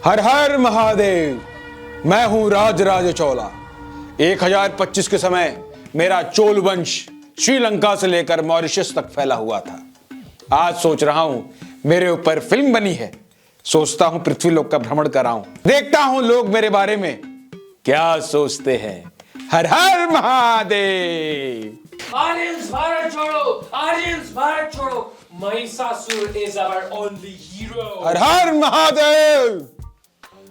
हर हर महादेव। मैं हूं राज चोला। 1025 के समय मेरा चोल वंश श्रीलंका से लेकर मॉरिशस तक फैला हुआ था। आज सोच रहा हूं मेरे ऊपर फिल्म बनी है। सोचता हूं पृथ्वीलोक का भ्रमण कराऊं। देखता हूं लोग मेरे बारे में क्या सोचते हैं। हर हर महादेव। Aryans भारत छोड़ो, Aryans भारत छोड़ो। Mahishasura is our only hero. हर हर महादेव।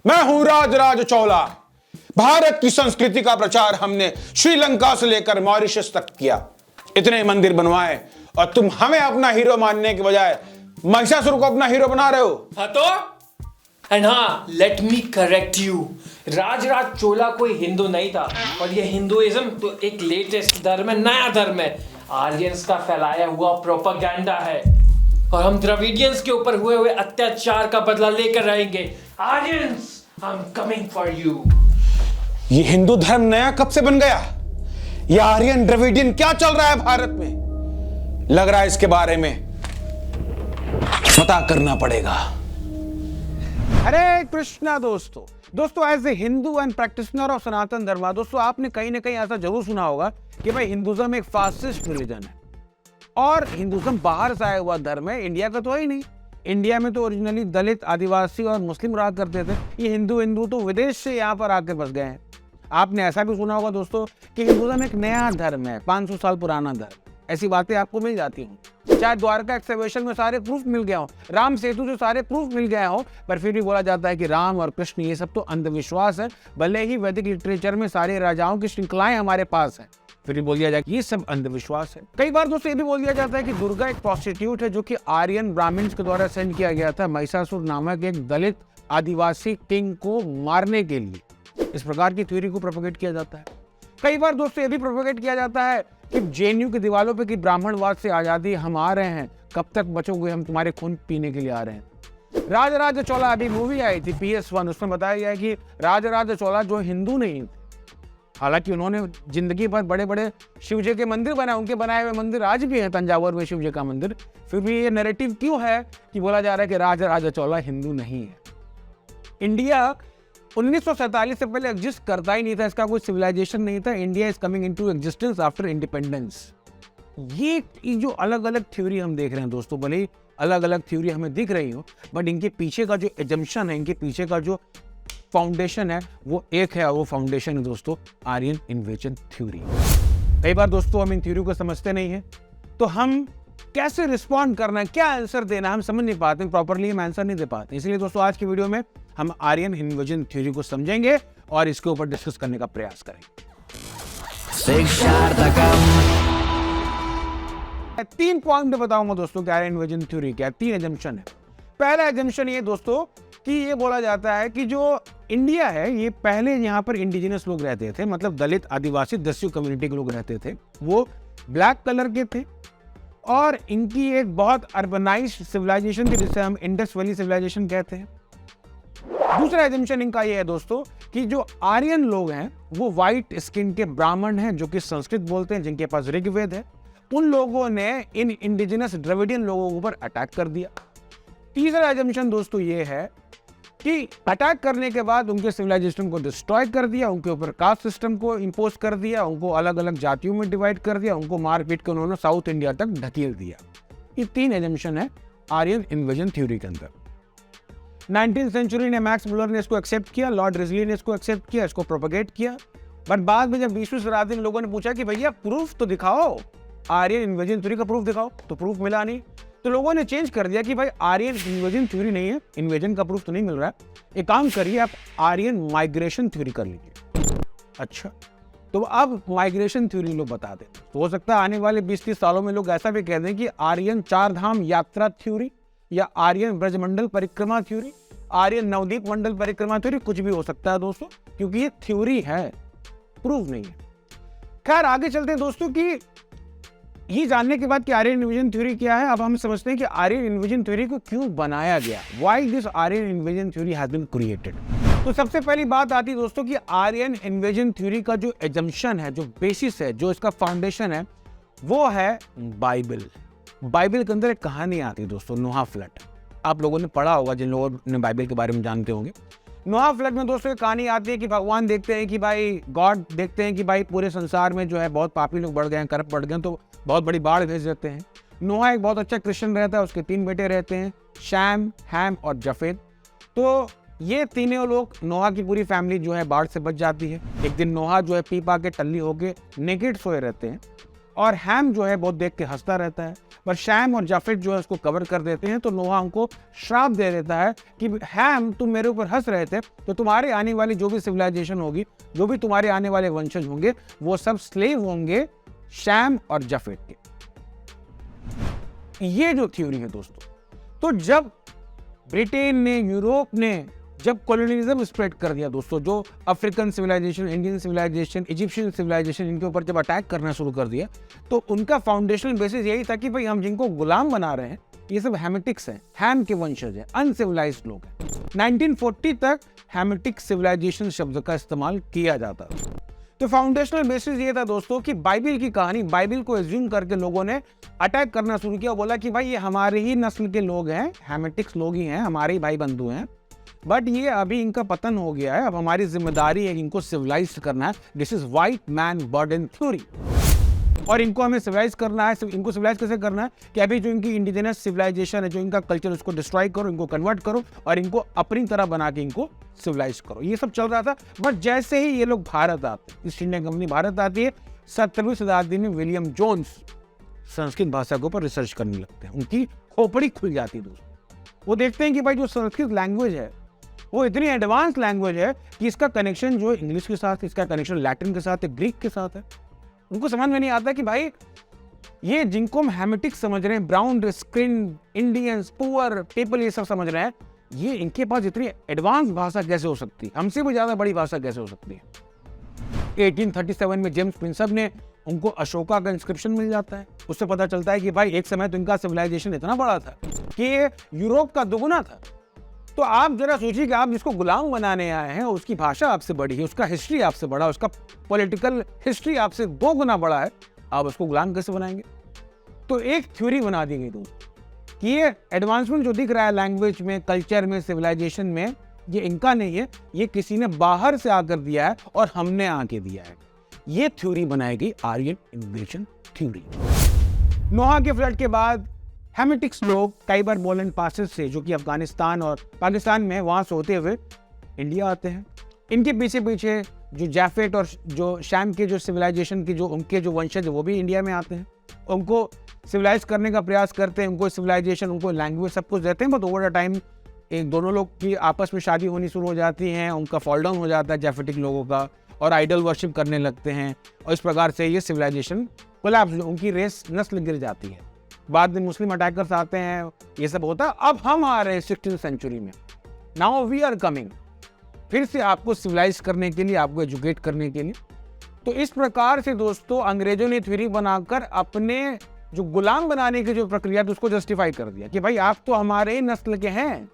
मैं हूं राज चोला। भारत की संस्कृति का प्रचार हमने श्रीलंका से लेकर मॉरिशस तक किया। इतने मंदिर बनवाए और तुम हमें अपना हीरो मानने के बजाय महिषासुर को अपना हीरो बना रहे हो। हाँ तो? एंड हाँ, लेट मी करेक्ट यू। राज चोला कोई हिंदू नहीं था, और ये हिंदुइज्म तो एक लेटेस्ट धर्म है, नया धर्म है। आर्यंस का फैलाया हुआ प्रोपेगेंडा है, और हम द्रविडियंस के ऊपर हुए अत्याचार का बदला लेकर रहेंगे। Aryans, I am coming for you. ये हिंदू धर्म नया कब से बन गया? ये आर्यन द्रविडियन क्या चल रहा है भारत में? लग रहा है इसके बारे में पता करना पड़ेगा। हरे कृष्णा दोस्तों as a Hindu and practitioner of Sanatan Dharma, दोस्तों आपने कहीं ना कहीं ऐसा जरूर सुना होगा कि भाई हिंदुज्म एक फासिस्ट रिलीजन है, और हिंदुज्म बाहर से आया हुआ धर्म है, इंडिया का तो है ही नहीं। इंडिया में तो ओरिजिनली दलित, आदिवासी और मुस्लिम रहा करते थे। ये हिंदू तो विदेश से यहाँ पर आके बस गए हैं। आपने ऐसा भी सुना होगा दोस्तों कि हिंदुज्म एक नया धर्म है, 500 साल पुराना धर्म। ऐसी बातें आपको मिल जाती हूँ। चाहे द्वारका एक्सकवेशन में सारे प्रूफ मिल गया हो, राम सेतु से सारे प्रूफ मिल गए हो, पर फिर भी बोला जाता है कि राम और कृष्ण ये सब तो अंधविश्वास है। भले ही वैदिक लिटरेचर में सारे राजाओं की श्रृंखलाएं हमारे पास है, फिर भी बोल दिया जाए कि ये सब अंधविश्वास है। कई बार दोस्तों ये भी बोल दिया जाता है कि दुर्गा एक प्रोस्टिट्यूट है, जो कि आर्यन ब्राह्मण्स के द्वारा सेंड किया गया था महिषासुर नामक एक दलित आदिवासी किंग को मारने के लिए। इस प्रकार की थ्योरी को प्रोपेगेट किया जाता है। कई बार दोस्तों ये भी प्रोपेगेट किया जाता है कि जेएनयू की दीवारों पे कि ब्राह्मणवाद से आजादी हम आ रहे हैं, कब तक बचोगे, हम तुम्हारे खून पीने के लिए आ रहे हैं। राज चोला अभी मूवी आई थी PS1, उसमें बताया गया है कि राज चोला जो हिंदू नहीं थे, हालांकि उन्होंने जिंदगी भर बड़े बड़े शिव जी के मंदिर बनाए, उनके बनाए हुए मंदिर आज भी है तंजावुर में शिव जी का मंदिर, फिर भी ये नैरेटिव क्यों है कि बोला जा रहा है कि राज चोला हिंदू नहीं है। इंडिया 1947 से पहले एग्जिस्ट करता ही नहीं था, इसका कोई सिविलाइजेशन नहीं था। India is coming into existence after independence. ये जो अलग अलग थ्योरी हम देख रहे हैं दोस्तों, भले ही अलग अलग थ्योरी हमें दिख रही हो, बट इनके पीछे का जो एजम्पशन है, इनके पीछे का जो फाउंडेशन है वो एक है, और वो फाउंडेशन है दोस्तों आर्यन इन्वेजन थ्योरी। कई बार दोस्तों हम इन थ्योरी को समझते नहीं है, तो हम कैसे रिस्पॉन्ड करना है, क्या आंसर देना, हम समझ नहीं पाते, प्रॉपरली हम आंसर नहीं दे पाते। इसलिए दोस्तों आज की वीडियो में हम आर्यन इन्वेजन थ्योरी को समझेंगे और इसके ऊपर डिस्कस करने का प्रयास करेंगे। 3 पॉइंट बताऊंगा दोस्तों कि आर्यन इन्वेजन थ्योरी क्या है। 3 एजम्पशन है। पहला एजम्पशन ये दोस्तों कि ये बोला जाता है कि जो इंडिया है, ये पहले यहाँ पर इंडिजिनस लोग रहते थे, मतलब दलित, आदिवासी, दस्यु कम्युनिटी के लोग रहते थे। वो ब्लैक कलर के थे और इनकी एक बहुत अर्बनाइज्ड सिविलाइजेशन थी, जिसे हम इंडस वैली सिविलाइजेशन कहते हैं। दूसरा एजम्पशन इनका ये है दोस्तों कि जो आर्यन लोग हैं वो व्हाइट स्किन के ब्राह्मण हैं, जो कि संस्कृत बोलते हैं, जिनके पास ऋग्वेद है। उन लोगों ने इन इंडिजिनस द्रविडियन लोगों के ऊपर अटैक कर दिया। तीसरा एजम्पशन दोस्तों ये है कि अटैक करने के बाद उनके सिविलाइजेशन को डिस्ट्रॉय कर दिया, उनके ऊपर कास्ट सिस्टम को इंपोज कर दिया, उनको अलग अलग जातियों में डिवाइड कर दिया, उनको मार पीट कर उन्होंने साउथ इंडिया तक ढकेल दिया। ये 3 एजम्पशन है आर्यन इन्वेजन थ्योरी के अंदर। 19th सेंचुरी ने मैक्स मुलर ने इसको एक्सेप्ट किया, लॉर्ड रिजली ने इसको एक्सेप्ट किया, इसको प्रोपेगेट किया। बट बाद में जब 20वीं शताब्दी में लोगों ने पूछा कि भैया प्रूफ तो दिखाओ, आर्यन इन्वेजन थ्योरी का प्रूफ दिखाओ, तो प्रूफ मिला नहीं। तो लोगों ने चेंज कर दिया कि भाई आर्यन इन्वेजन थ्योरी नहीं है, इन्वेजन का प्रूफ तो नहीं मिल रहा है, एक काम करिए आप आर्यन माइग्रेशन थ्योरी कर लीजिए। अच्छा, तो अब माइग्रेशन थ्योरी लोग बता दें, तो हो सकता है आने वाले 20-30 सालों में लोग ऐसा भी कह दें कि आर्यन 4 धाम यात्रा थ्योरी, या आर्यन ब्रजमंडल परिक्रमा थ्योरी, आर्यन नवदीप मंडल परिक्रमा थ्योरी, कुछ भी हो सकता है दोस्तों, क्योंकि ये थ्योरी है, प्रूफ नहीं है। खैर आगे चलते हैं दोस्तों कि ये जानने के बाद कि आर्यन इन्वेजन थ्योरी क्या है, अब हम समझते हैं कि आर्यन इन्वेजन थ्योरी को क्यों बनाया गया, why this Aryan invasion theory has been created. तो सबसे पहली बात आती है दोस्तों कि आर्यन इन्वेजन थ्योरी का जो एजम्पशन है, जो बेसिस है, जो इसका फाउंडेशन है, वो है बाइबल। बाइबल के अंदर एक कहानी आती है दोस्तों, नोहा फ्लड। आप लोगों ने पढ़ा होगा, जिन लोगों ने बाइबल के बारे में जानते होंगे। नोहा फ्लड में दोस्तों कहानी आती है कि भगवान देखते हैं कि भाई गॉड देखते हैं कि भाई पूरे संसार में जो है बहुत पापी लोग बढ़ गए हैं, करप्ट बढ़ गए हैं, तो बहुत बड़ी बाढ़ भेज देते हैं। नोहा एक बहुत अच्छा क्रिश्चियन रहता है, उसके 3 बेटे रहते हैं, शैम, हैम और जफेद। तो ये तीनों लोग, नोहा की पूरी फैमिली जो है बाढ़ से बच जाती है। एक दिन नोहा जो है पी पा के टल्ली होके नेकेड सोए रहते हैं और हैम जो है बहुत देख के हंसता रहता है, पर शैम और जाफेद जो है उसको कवर कर देते हैं। तो नोहा उनको श्राप दे देता है कि हैम, तुम मेरे ऊपर हंस रहे थे, तो तुम्हारे आने वाली जो भी सिविलाइजेशन होगी, जो भी तुम्हारे आने वाले वंशज होंगे, वो सब स्लेव होंगे शैम और जाफेद के। ये जो थ्योरी है दोस्तों, तो जब ब्रिटेन ने, यूरोप ने जब कॉलोनिज्म स्प्रेड कर दिया दोस्तों, जो African civilisation, Indian civilisation, Egyptian civilisation, इनके ऊपर जब अटैक करना शुरू कर दिया, तो उनका फाउंडेशनल बेसिस यही था कि भाई हम जिनको गुलाम बना रहे हैं ये सब हैमेटिक्स हैं, हैम के वंशज हैं, अनसिविलाइज्ड लोग हैं। 1940 तक हैमेटिक सिविलाइजेशन शब्द का इस्तेमाल किया जाता था। तो फाउंडेशनल बेसिस ये था दोस्तों कि बाइबल की कहानी, बाइबल को एज्यूम करके लोगों ने अटैक करना शुरू किया, बोला कि भाई ये हमारे ही नस्ल के लोग हैं, हैमेटिक्स लोग ही हैं, हमारे ही भाई बंधु हैं, बट ये अभी इनका पतन हो गया है, अब हमारी जिम्मेदारी है इनको सिविलाइज करना है। This is white man burden theory, और इनको हमें सिविलाइज करना है। इनको सिविलाइज कैसे करना है कि अभी जो इनकी इंडिजिनस सिविलाइजेशन है, जो इनका कल्चर, उसको डिस्ट्रॉय करो, इनको कन्वर्ट करो और इनको अपनी तरह बना के इनको सिविलाइज करो। ये सब चल रहा था। बट जैसे ही ये लोग भारत आते हैं, ईस्ट इंडिया कंपनी भारत आती है, 17वीं शताब्दी में विलियम जोन्स संस्कृत भाषा के ऊपर रिसर्च करने लगते हैं। उनकी खोपड़ी खुल जाती है दोस्तों। वो देखते हैं कि भाई जो संस्कृत लैंग्वेज है वो इतनी एडवांस लैंग्वेज है कि इसका कनेक्शन जो इंग्लिश के साथ, इसका कनेक्शन लैटिन के साथ है, ग्रीक के साथ है। उनको समझ में नहीं आता कि भाई ये जिनको हम हैमेटिक समझ रहे हैं, brown skin Indians, poor people, ये सब समझ रहे हैं, ये इनके पास इतनी एडवांस भाषा कैसे हो सकती है, हमसे भी ज्यादा बड़ी भाषा कैसे हो सकती है। 1837 में जेम्स प्रिंसप ने उनको अशोका का इंस्क्रिप्शन मिल जाता है। उससे पता चलता है कि भाई एक समय तो इनका सिविलाइजेशन इतना बड़ा था कि ये यूरोप का दुगुना था। तो आप जरा सोचिए कि आप जिसको गुलाम बनाने आए हैं उसकी भाषा आपसे बड़ी है, उसका हिस्ट्री आपसे बड़ा, उसका पॉलिटिकल हिस्ट्री आपसे 2 गुना बड़ा है, आप उसको गुलाम कैसे बनाएंगे। तो एक थ्योरी बना दी गई दोस्तों कि ये एडवांसमेंट जो दिख रहा है लैंग्वेज में, कल्चर में, सिविलाइजेशन में, ये इनका नहीं है, ये किसी ने बाहर से आकर दिया है और हमने आके दिया है। ये थ्योरी बनाई गई आर्यन इन्वेजन थ्योरी। नोहा के फ्लड के बाद हैमेटिक्स लोग कई बार मोलन पासेस से, जो कि अफगानिस्तान और पाकिस्तान में, वहां से होते हुए इंडिया आते हैं। इनके पीछे पीछे जो जाफेट और जो शैम के जो सिविलाइजेशन की जो उनके जो वंशज है वो भी इंडिया में आते हैं, उनको सिविलाइज करने का प्रयास करते हैं, उनको सिविलाइजेशन, उनको लैंग्वेज, सब कुछ देते हैं। बट ओवर द टाइम एक दोनों लोग की आपस में शादी होनी शुरू हो जाती है, उनका फॉल डाउन हो जाता है जाफेटिक लोगों का, और आइडल वर्शिप करने लगते हैं, और इस प्रकार से ये सिविलाइजेशन कोलैप्स, उनकी रेस, नस्ल गिर जाती है। बाद में मुस्लिम अटैकर्स आते हैं, ये सब होता है। अब हम आ रहे हैं 16वीं सेंचुरी में, नाउ वी आर कमिंग, फिर से आपको सिविलाइज करने के लिए, आपको एजुकेट करने के लिए। तो इस प्रकार से दोस्तों अंग्रेजों ने थ्योरी बनाकर अपने जो गुलाम बनाने की जो प्रक्रिया थी उसको जस्टिफाई कर दिया कि भाई आप तो हमारे ही नस्ल के हैं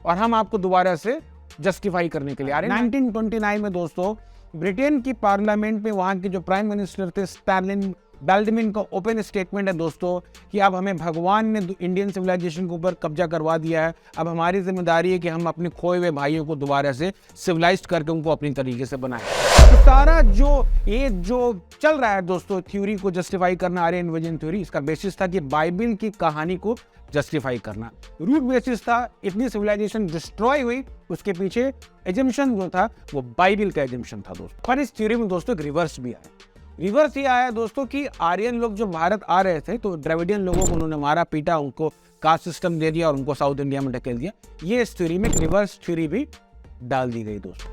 और हम आपको दोबारा से जस्टिफाई करने के लिए आ रहे हैं। 1929 में दोस्तों ब्रिटेन की पार्लियामेंट में वहां के जो प्राइम मिनिस्टर थे स्टैलिन बेल्डमिन का ओपन स्टेटमेंट है दोस्तों कि अब हमें भगवान ने इंडियन सिविलाइजेशन के ऊपर कब्जा करवा दिया है, अब हमारी जिम्मेदारी है कि हम अपने खोए हुए भाइयों को दोबारा से सिविलाइज करके उनको अपनी तरीके से बनाएं। तो सारा जो चल रहा है दोस्तों, थ्योरी को जस्टिफाई करना, आर्यन इन्वेजन थ्योरी, इसका बेसिस था कि बाइबल की कहानी को जस्टिफाई करना। रूट बेसिस था, इतनी सिविलाइजेशन डिस्ट्रॉय हुई, उसके पीछे एजम्पशन जो था वो बाइबल का एजम्पशन था दोस्तों। पर इस थ्योरी में दोस्तों एक रिवर्स भी आया। रिवर्स ये आया दोस्तों कि आर्यन लोग जो भारत आ रहे थे तो द्रविडियन लोगों को उन्होंने मारा पीटा, उनको कास्ट सिस्टम दे दिया और उनको साउथ इंडिया में ढकेल दिया। ये इस थ्योरी में रिवर्स थ्योरी भी डाल दी गई दोस्तों।